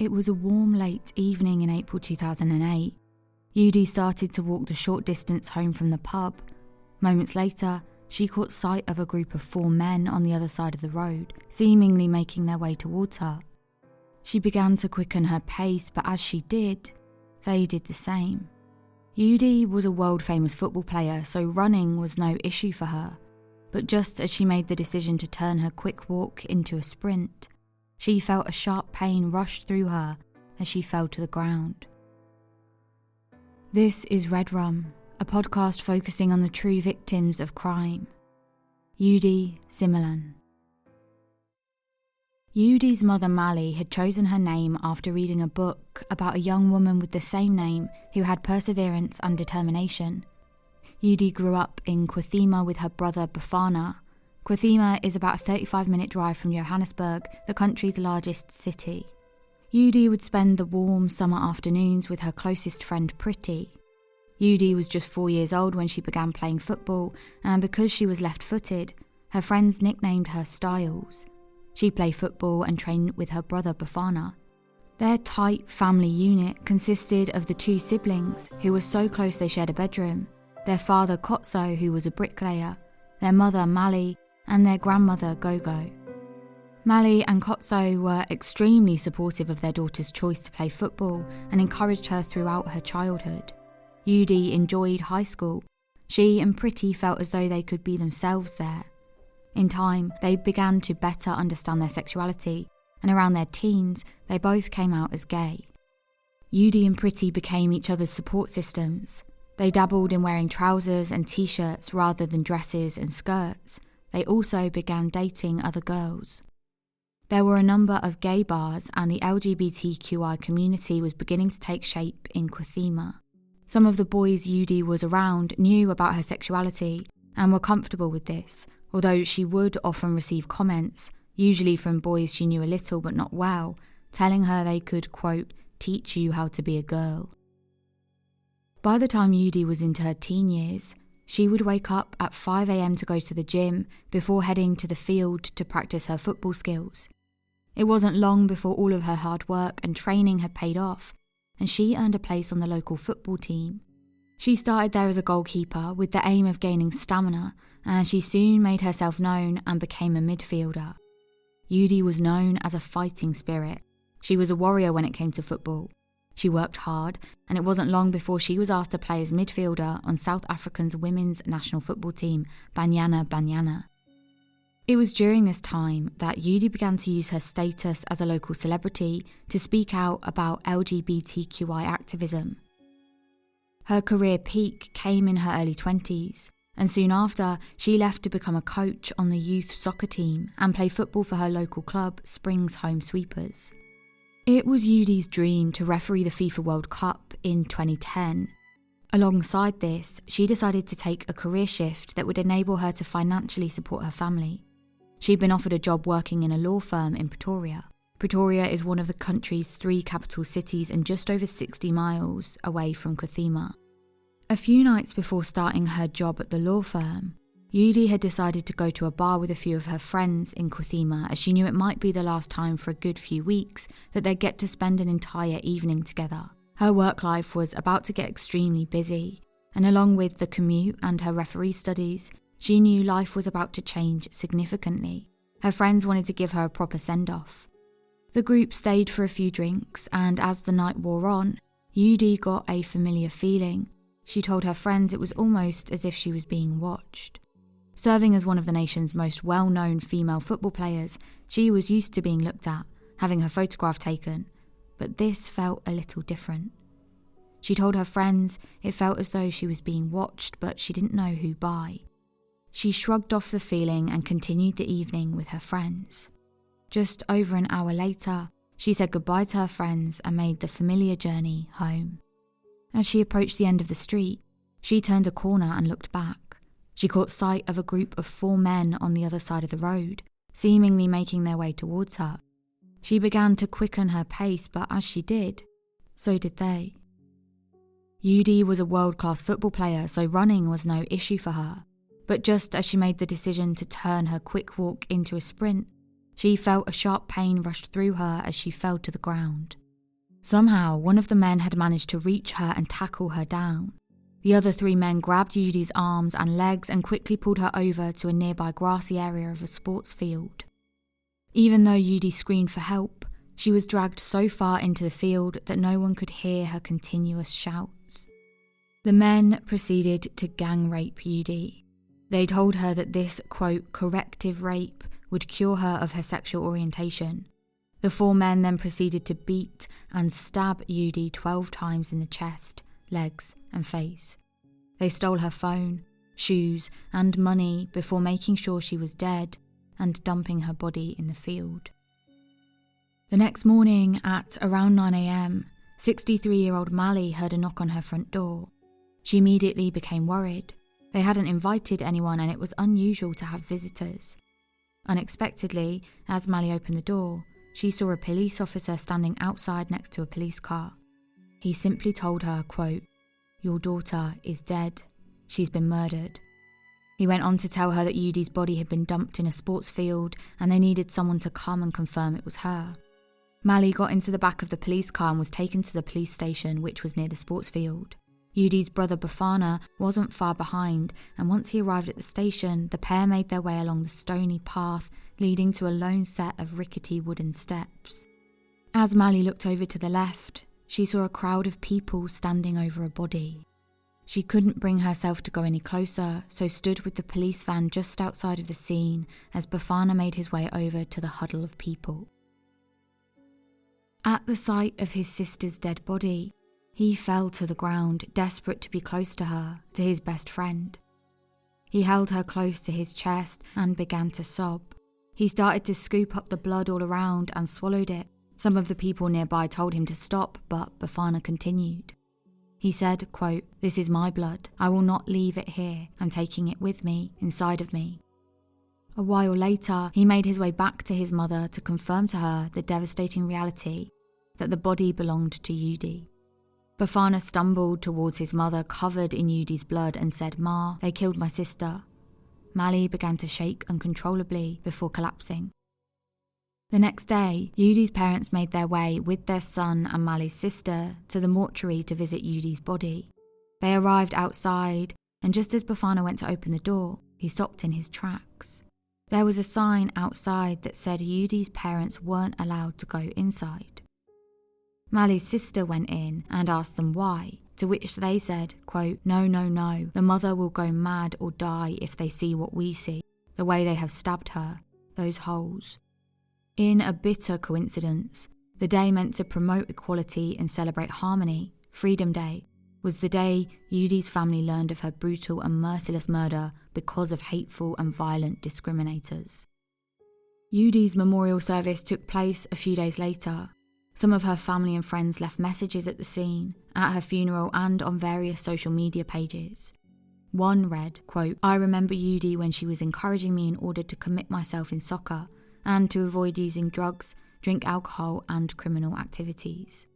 It was a warm late evening in April 2008. Eudy started to walk the short distance home from the pub. Moments later, she caught sight of a group of 4 men on the other side of the road, seemingly making their way towards her. She began to quicken her pace, but as she did, they did the same. Eudy was a world-famous football player, so running was no issue for her. But just as she made the decision to turn her quick walk into a sprint, she felt a sharp pain rush through her as she fell to the ground. This is Red Rum, a podcast focusing on the true victims of crime. Eudy Zimmerman. Eudy's mother Mally had chosen her name after reading a book about a young woman with the same name who had perseverance and determination. Eudy grew up in Quthema with her brother Bafana. Quthema is about a 35-minute drive from Johannesburg, the country's largest city. Eudy would spend the warm summer afternoons with her closest friend Pretty. Eudy was just 4 years old when she began playing football, and because she was left-footed, her friends nicknamed her Styles. She'd play football and train with her brother Bafana. Their tight family unit consisted of the 2 siblings, who were so close they shared a bedroom, their father Kotso, who was a bricklayer, their mother Mally, and their grandmother Gogo. Mally and Kotso were extremely supportive of their daughter's choice to play football and encouraged her throughout her childhood. Eudy enjoyed high school. She and Pretty felt as though they could be themselves there. In time, they began to better understand their sexuality, and around their teens, they both came out as gay. Eudy and Pretty became each other's support systems. They dabbled in wearing trousers and t-shirts rather than dresses and skirts. They also began dating other girls. There were a number of gay bars, and the LGBTQI community was beginning to take shape in Quthema. Some of the boys Eudy was around knew about her sexuality and were comfortable with this, although she would often receive comments, usually from boys she knew a little but not well, telling her they could, quote, teach you how to be a girl. By the time Eudy was into her teen years, she would wake up at 5 a.m. to go to the gym before heading to the field to practice her football skills. It wasn't long before all of her hard work and training had paid off, and she earned a place on the local football team. She started there as a goalkeeper with the aim of gaining stamina, and she soon made herself known and became a midfielder. Eudy was known as a fighting spirit. She was a warrior when it came to football. She worked hard, and it wasn't long before she was asked to play as midfielder on South Africa's women's national football team, Banyana Banyana. It was during this time that Eudy began to use her status as a local celebrity to speak out about LGBTQI activism. Her career peak came in her early 20s, and soon after, she left to become a coach on the youth soccer team and play football for her local club, Springs Home Sweepers. It was Eudy's dream to referee the FIFA World Cup in 2010. Alongside this, she decided to take a career shift that would enable her to financially support her family. She'd been offered a job working in a law firm in Pretoria. Pretoria is one of the country's 3 capital cities and just over 60 miles away from Quthema. A few nights before starting her job at the law firm, Eudy had decided to go to a bar with a few of her friends in Quthema, as she knew it might be the last time for a good few weeks that they'd get to spend an entire evening together. Her work life was about to get extremely busy, and along with the commute and her referee studies, she knew life was about to change significantly. Her friends wanted to give her a proper send-off. The group stayed for a few drinks, and as the night wore on, Eudy got a familiar feeling. She told her friends it was almost as if she was being watched. Serving as one of the nation's most well-known female football players, she was used to being looked at, having her photograph taken, but this felt a little different. She told her friends it felt as though she was being watched, but she didn't know who by. She shrugged off the feeling and continued the evening with her friends. Just over an hour later, she said goodbye to her friends and made the familiar journey home. As she approached the end of the street, she turned a corner and looked back. She caught sight of a group of 4 men on the other side of the road, seemingly making their way towards her. She began to quicken her pace, but as she did, so did they. Eudy was a world-class football player, so running was no issue for her. But just as she made the decision to turn her quick walk into a sprint, she felt a sharp pain rush through her as she fell to the ground. Somehow, one of the men had managed to reach her and tackle her down. The other 3 men grabbed Eudy's arms and legs and quickly pulled her over to a nearby grassy area of a sports field. Even though Eudy screamed for help, she was dragged so far into the field that no one could hear her continuous shouts. The men proceeded to gang rape Eudy. They told her that this, quote, corrective rape would cure her of her sexual orientation. The 4 men then proceeded to beat and stab Eudy 12 times in the chest, legs and face. They stole her phone, shoes and money before making sure she was dead and dumping her body in the field. The next morning at around 9 a.m, 63-year-old Mally heard a knock on her front door. She immediately became worried. They hadn't invited anyone and it was unusual to have visitors. Unexpectedly, as Mally opened the door, she saw a police officer standing outside next to a police car. He simply told her, quote, "Your daughter is dead. She's been murdered." He went on to tell her that Eudy's body had been dumped in a sports field and they needed someone to come and confirm it was her. Mally got into the back of the police car and was taken to the police station, which was near the sports field. Eudy's brother Bafana wasn't far behind, and once he arrived at the station, the pair made their way along the stony path leading to a lone set of rickety wooden steps. As Mally looked over to the left, she saw a crowd of people standing over a body. She couldn't bring herself to go any closer, so stood with the police van just outside of the scene as Bafana made his way over to the huddle of people. At the sight of his sister's dead body, he fell to the ground, desperate to be close to her, to his best friend. He held her close to his chest and began to sob. He started to scoop up the blood all around and swallowed it. Some of the people nearby told him to stop, but Bafana continued. He said, quote, "This is my blood. I will not leave it here. I'm taking it with me, inside of me." A while later, he made his way back to his mother to confirm to her the devastating reality that the body belonged to Eudy. Bafana stumbled towards his mother covered in Eudy's blood and said, "Ma, they killed my sister." Mally began to shake uncontrollably before collapsing. The next day, Eudy's parents made their way with their son and Mally's sister to the mortuary to visit Eudy's body. They arrived outside, and just as Bafana went to open the door, he stopped in his tracks. There was a sign outside that said Eudy's parents weren't allowed to go inside. Mally's sister went in and asked them why, to which they said, quote, No, the mother will go mad or die if they see what we see, the way they have stabbed her, those holes. In a bitter coincidence, the day meant to promote equality and celebrate harmony, Freedom Day, was the day Eudy's family learned of her brutal and merciless murder because of hateful and violent discriminators. Eudy's memorial service took place a few days later. Some of her family and friends left messages at the scene, at her funeral and on various social media pages. One read, quote, "I remember Eudy when she was encouraging me in order to commit myself in soccer and to avoid using drugs, drink alcohol and criminal activities."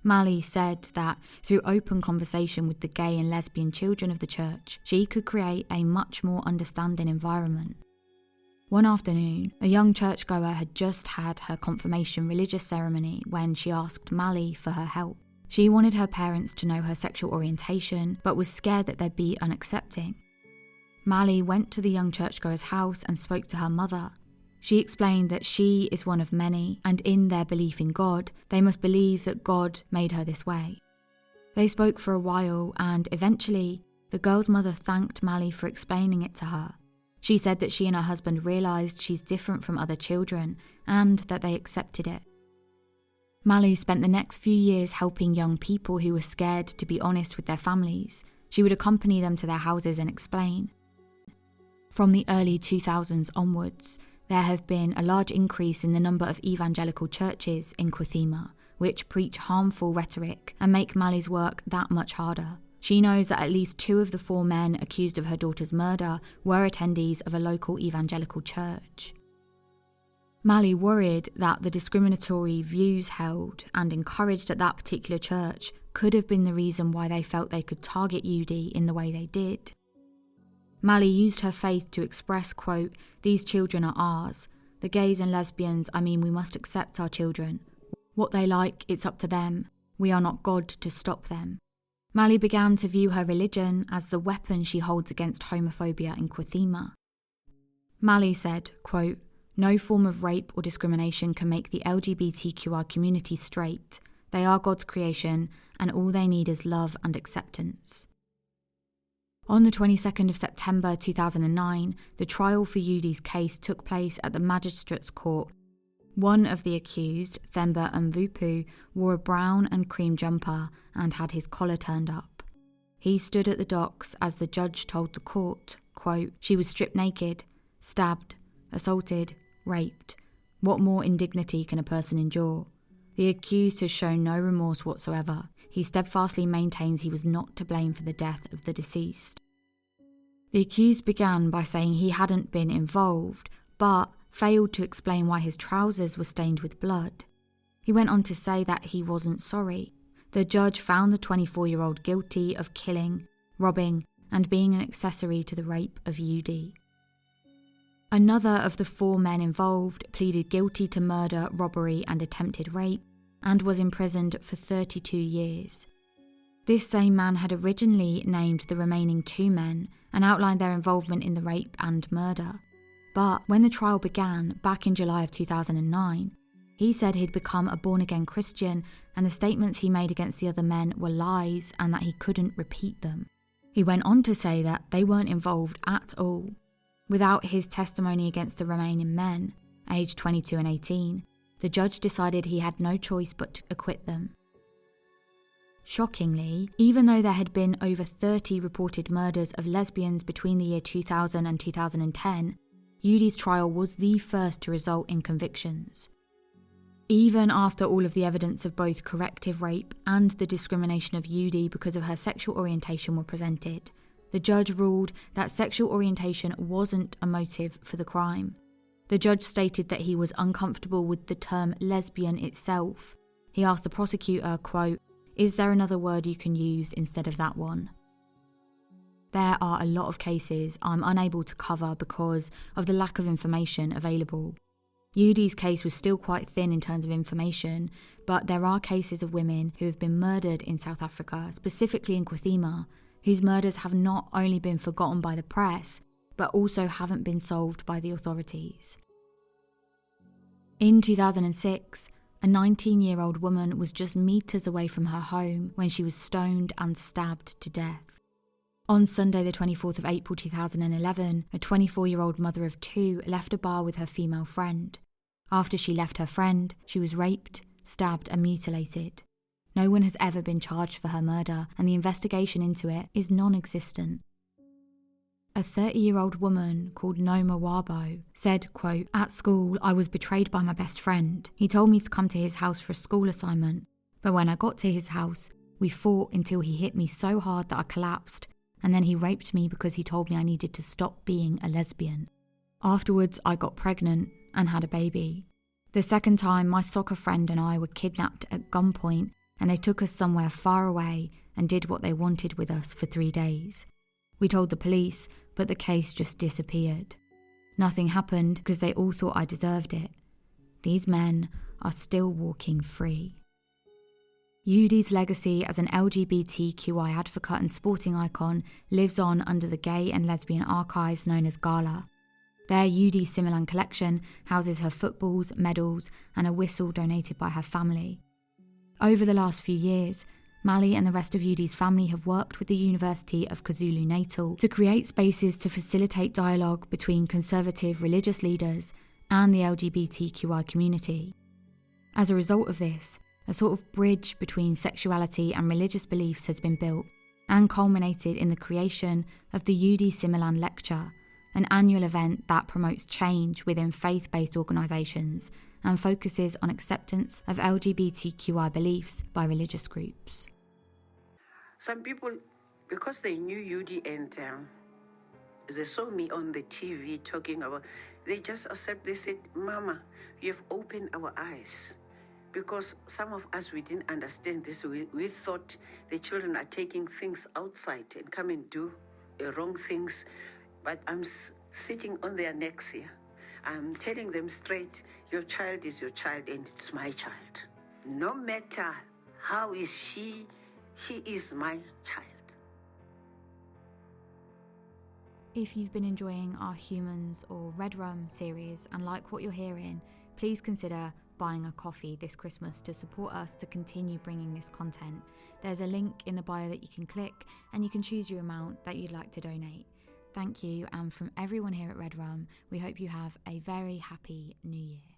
Mally said that through open conversation with the gay and lesbian children of the church, she could create a much more understanding environment. One afternoon, a young churchgoer had just had her confirmation religious ceremony when she asked Mally for her help. She wanted her parents to know her sexual orientation, but was scared that they'd be unaccepting. Mally went to the young churchgoer's house and spoke to her mother. She explained that she is one of many, and in their belief in God, they must believe that God made her this way. They spoke for a while, and eventually, the girl's mother thanked Mally for explaining it to her. She said that she and her husband realised she's different from other children, and that they accepted it. Mally spent the next few years helping young people who were scared to be honest with their families. She would accompany them to their houses and explain. From the early 2000s onwards, there have been a large increase in the number of evangelical churches in Quithima, which preach harmful rhetoric and make Mally's work that much harder. She knows that at least 2 of the 4 men accused of her daughter's murder were attendees of a local evangelical church. Mally worried that the discriminatory views held and encouraged at that particular church could have been the reason why they felt they could target Eudy in the way they did. Mally used her faith to express, quote, "These children are ours. The gays and lesbians, we must accept our children. What they like, it's up to them. We are not God to stop them. Mali began to view her religion as the weapon she holds against homophobia in Quthema. Mali said, quote, "No form of rape or discrimination can make the LGBTQI community straight. They are God's creation, and all they need is love and acceptance." On the 22nd of September 2009, the trial for Eudy's case took place at the Magistrates' Court. One of the accused, Themba Mvupu, wore a brown and cream jumper and had his collar turned up. He stood at the docks as the judge told the court, quote, "She was stripped naked, stabbed, assaulted, raped. What more indignity can a person endure?" The accused has shown no remorse whatsoever. He steadfastly maintains he was not to blame for the death of the deceased. The accused began by saying he hadn't been involved, but failed to explain why his trousers were stained with blood. He went on to say that he wasn't sorry. The judge found the 24-year-old guilty of killing, robbing, and being an accessory to the rape of Eudy. Another of the 4 men involved pleaded guilty to murder, robbery, and attempted rape, and was imprisoned for 32 years. This same man had originally named the remaining 2 men and outlined their involvement in the rape and murder. But when the trial began, back in July of 2009, he said he'd become a born-again Christian and the statements he made against the other men were lies and that he couldn't repeat them. He went on to say that they weren't involved at all. Without his testimony against the remaining men, aged 22 and 18, the judge decided he had no choice but to acquit them. Shockingly, even though there had been over 30 reported murders of lesbians between the year 2000 and 2010, Eudy's trial was the first to result in convictions. Even after all of the evidence of both corrective rape and the discrimination of Eudy because of her sexual orientation were presented, the judge ruled that sexual orientation wasn't a motive for the crime. The judge stated that he was uncomfortable with the term lesbian itself. He asked the prosecutor, quote, "Is there another word you can use instead of that one?" There are a lot of cases I'm unable to cover because of the lack of information available. Eudy's case was still quite thin in terms of information, but there are cases of women who have been murdered in South Africa, specifically in Quthema, whose murders have not only been forgotten by the press, but also haven't been solved by the authorities. In 2006, a 19-year-old woman was just meters away from her home when she was stoned and stabbed to death. On Sunday the 24th of April 2011, a 24-year-old mother of 2 left a bar with her female friend. After she left her friend, she was raped, stabbed and mutilated. No one has ever been charged for her murder and the investigation into it is non-existent. A 30-year-old woman called Noma Wabo said, quote, "At school, I was betrayed by my best friend. He told me to come to his house for a school assignment. But when I got to his house, we fought until he hit me so hard that I collapsed. And then he raped me because he told me I needed to stop being a lesbian. Afterwards, I got pregnant and had a baby. The second time, my soccer friend and I were kidnapped at gunpoint and they took us somewhere far away and did what they wanted with us for 3 days. We told the police, but the case just disappeared. Nothing happened because they all thought I deserved it. These men are still walking free." Eudy's legacy as an LGBTQI advocate and sporting icon lives on under the gay and lesbian archives known as Gala. Their Eudy Similan collection houses her footballs, medals, and a whistle donated by her family. Over the last few years, Mali and the rest of Eudy's family have worked with the University of KwaZulu-Natal to create spaces to facilitate dialogue between conservative religious leaders and the LGBTQI community. As a result of this, a sort of bridge between sexuality and religious beliefs has been built and culminated in the creation of the Eudy Similan Lecture, an annual event that promotes change within faith-based organisations and focuses on acceptance of LGBTQI beliefs by religious groups. Some people, because they knew Eudy and they saw me on the TV talking about, they just accept, they said, "Mama, you have opened our eyes." Because some of us, we didn't understand this. We thought the children are taking things outside and come and do wrong things. But I'm sitting on their necks here. I'm telling them straight, your child is your child and it's my child. No matter how is she is my child. If you've been enjoying our Humans or Red Rum series and like what you're hearing, please consider buying a coffee this Christmas to support us to continue bringing this content. There's a link in the bio that you can click and you can choose your amount that you'd like to donate. Thank you, and from everyone here at Red Rum, we hope you have a very happy New Year.